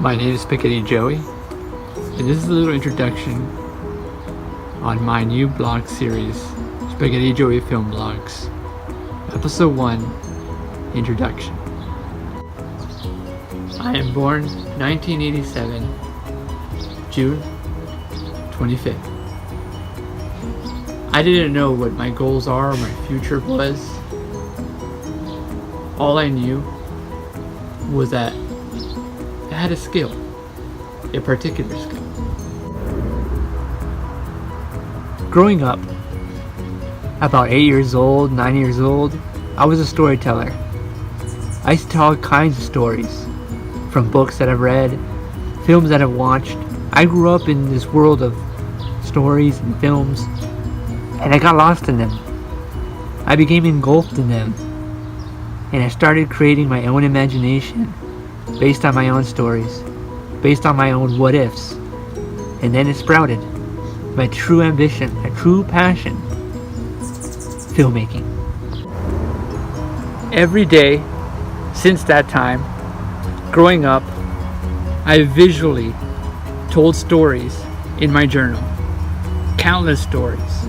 My name is Spaghetti Joey, and this is a little introduction on my new blog series, Spaghetti Joey Film Blogs. Episode 1, Introduction. I am born 1987, June 25th. I didn't know what my goals are or my future was. All I knew was that I had a skill, a particular skill. Growing up, about 8 years old, 9 years old, I was a storyteller. I used to tell all kinds of stories, from books that I've read, films that I've watched. I grew up in this world of stories and films, and I got lost in them. I became engulfed in them, and I started creating my own imagination based on my own stories, based on my own what-ifs. And then it sprouted. My true ambition, my true passion, filmmaking. Every day since that time, growing up, I visually told stories in my journal. Countless stories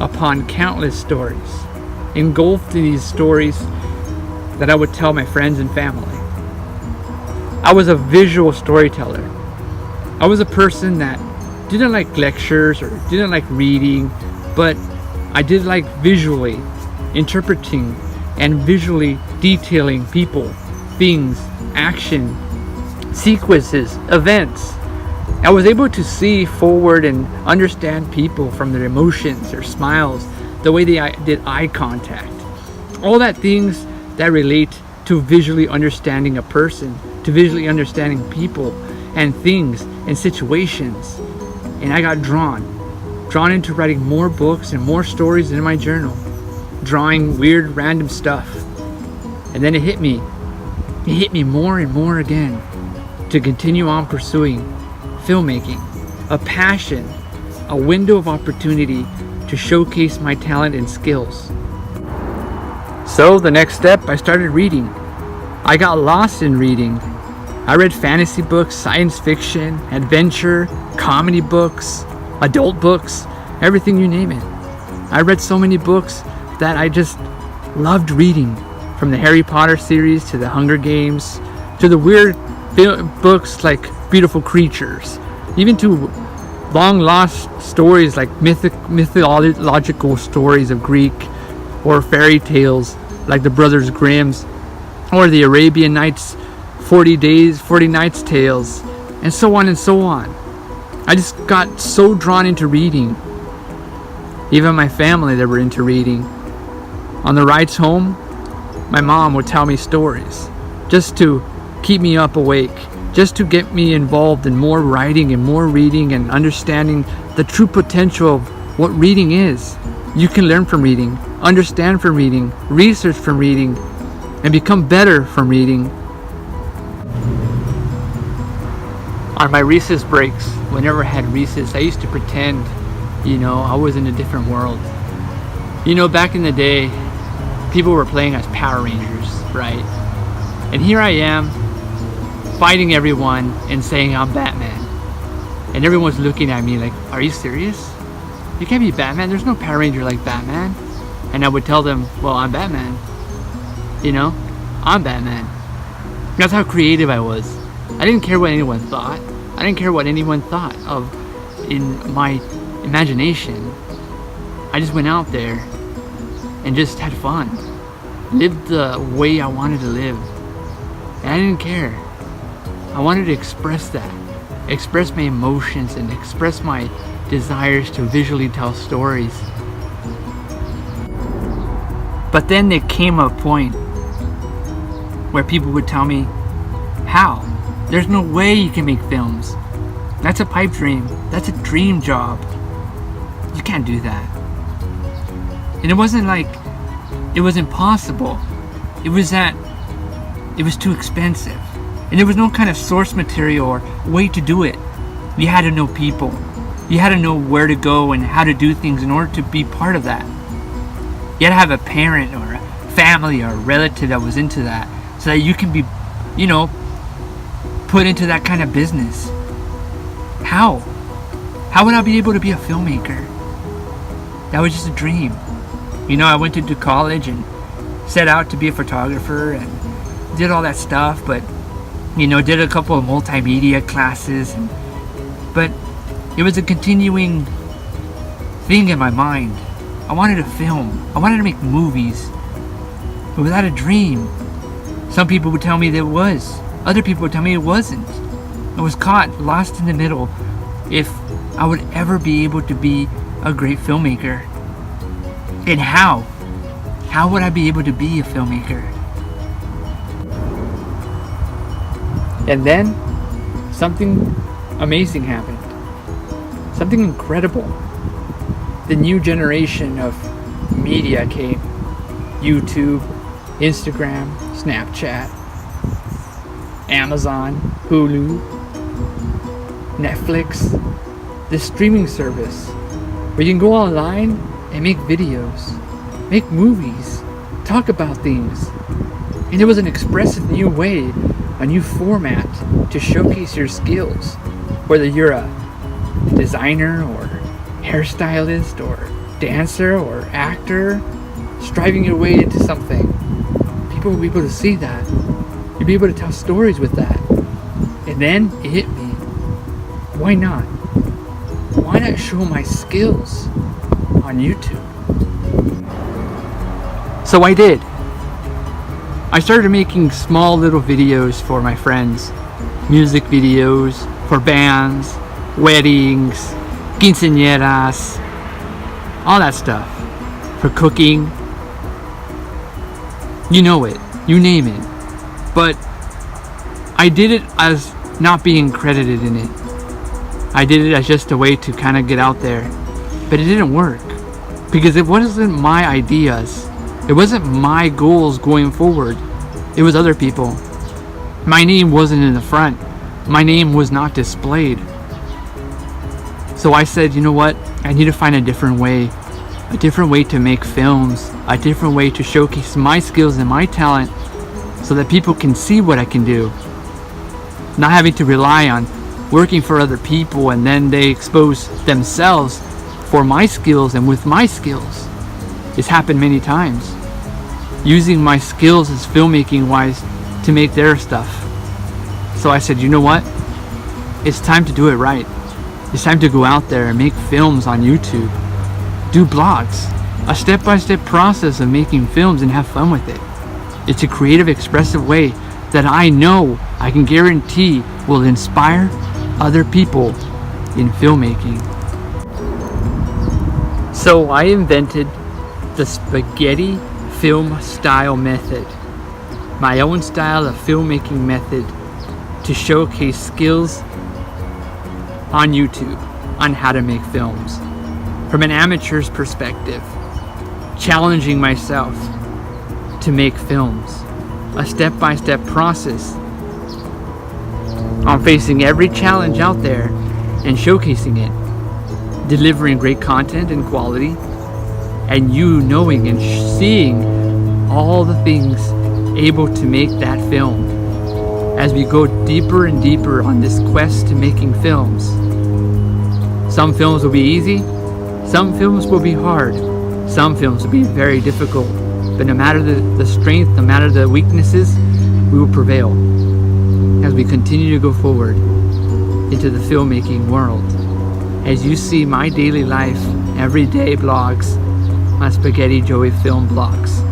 upon countless stories, engulfed in these stories that I would tell my friends and family. I was a visual storyteller. I was a person that didn't like lectures or didn't like reading, but I did like visually interpreting and visually detailing people, things, action, sequences, events. I was able to see forward and understand people from their emotions, their smiles, the way they did eye contact. All that things that relate to visually understanding a person, to visually understanding people and things and situations. And I got drawn into writing more books and more stories in my journal, drawing weird random stuff. And then it hit me more and more again to continue on pursuing filmmaking, a passion, a window of opportunity to showcase my talent and skills. So the next step, I started reading. I got lost in reading. I read fantasy books, science fiction, adventure, comedy books, adult books, everything you name it. I read so many books that I just loved reading, from the Harry Potter series to the Hunger Games to the weird books like Beautiful Creatures, even to long lost stories like mythological stories of Greek or fairy tales like the Brothers Grimm's or the Arabian Nights 40 Days, 40 Nights tales, and so on and so on. I just got so drawn into reading. Even my family, they were into reading. On the rides home, my mom would tell me stories just to keep me up awake, just to get me involved in more writing and more reading and understanding the true potential of what reading is. You can learn from reading, understand from reading, research from reading, and become better from reading. On my recess breaks, whenever I had recess, I used to pretend, I was in a different world. Back in the day, people were playing as Power Rangers, right? And here I am, fighting everyone and saying I'm Batman. And everyone's looking at me like, are you serious? You can't be Batman, there's no Power Ranger like Batman. And I would tell them, well, I'm Batman. I'm Batman. That's how creative I was. I didn't care what anyone thought. I didn't care what anyone thought of in my imagination. I just went out there and just had fun. Lived the way I wanted to live. And I didn't care. I wanted to express that. Express my emotions and express my desires to visually tell stories. But then there came a point where people would tell me, how? There's no way you can make films. That's a pipe dream. That's a dream job. You can't do that. And it wasn't like it was impossible. It was that it was too expensive. And there was no kind of source material or way to do it. You had to know people. You had to know where to go and how to do things in order to be part of that. You had to have a parent or a family or a relative that was into that, so that you can be, put into that kind of business. How? How would I be able to be a filmmaker? That was just a dream. You know, I went to college and set out to be a photographer and did all that stuff, but you know, did a couple of multimedia classes, but it was a continuing thing in my mind. I wanted to film. I wanted to make movies. But without a dream, some people would tell me that it was. Other people would tell me it wasn't. I was caught, lost in the middle, if I would ever be able to be a great filmmaker. And how? How would I be able to be a filmmaker? And then, something amazing happened. Something incredible. The new generation of media came. YouTube, Instagram, Snapchat, Amazon, Hulu, Netflix, this streaming service where you can go online and make videos, make movies, talk about things. And it was an expressive new way, a new format to showcase your skills, whether you're a designer or hairstylist or dancer or actor, striving your way into something. People will be able to see that. You'll be able to tell stories with that. And then it hit me. Why not? Why not show my skills on YouTube? So I did. I started making small little videos for my friends. Music videos for bands, weddings, quinceañeras, all that stuff. For cooking. You know it. You name it. But I did it as not being credited in it. I did it as just a way to kind of get out there. But it didn't work. Because it wasn't my ideas. It wasn't my goals going forward. It was other people. My name wasn't in the front. My name was not displayed. So I said, you know what? I need to find a different way. A different way to make films. A different way to showcase my skills and my talent so that people can see what I can do. Not having to rely on working for other people and then they expose themselves for my skills and with my skills. It's happened many times. Using my skills as filmmaking wise to make their stuff. So I said, you know what? It's time to do it right. It's time to go out there and make films on YouTube. Do blogs. A step-by-step process of making films and have fun with it. It's a creative, expressive way that I know, I can guarantee will inspire other people in filmmaking. So I invented the spaghetti film style method. My own style of filmmaking method to showcase skills on YouTube on how to make films. From an amateur's perspective, challenging myself to make films. A step-by-step process on facing every challenge out there and showcasing it. Delivering great content and quality, and you knowing and seeing all the things able to make that film. As we go deeper and deeper on this quest to making films. Some films will be easy, some films will be hard, some films will be very difficult, but no matter the strength, no matter the weaknesses, we will prevail as we continue to go forward into the filmmaking world. As you see my daily life, everyday blogs on Spaghetti Joey Film Blogs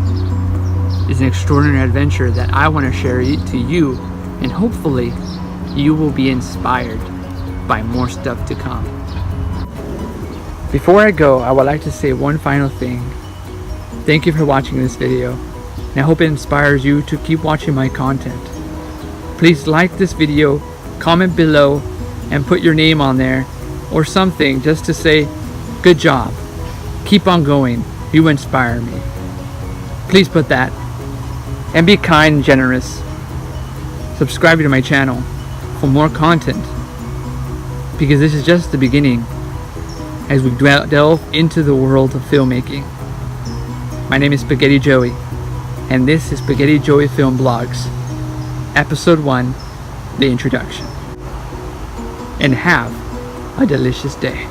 is an extraordinary adventure that I want to share to you, and hopefully you will be inspired by more stuff to come. Before I go, I would like to say one final thing. Thank you for watching this video, and I hope it inspires you to keep watching my content. Please like this video, comment below, and put your name on there or something just to say, good job, keep on going, you inspire me. Please put that, and be kind and generous. Subscribe to my channel for more content, because this is just the beginning as we delve into the world of filmmaking. My name is Spaghetti Joey, and this is Spaghetti Joey Film Blogs, Episode 1, the introduction. And have a delicious day.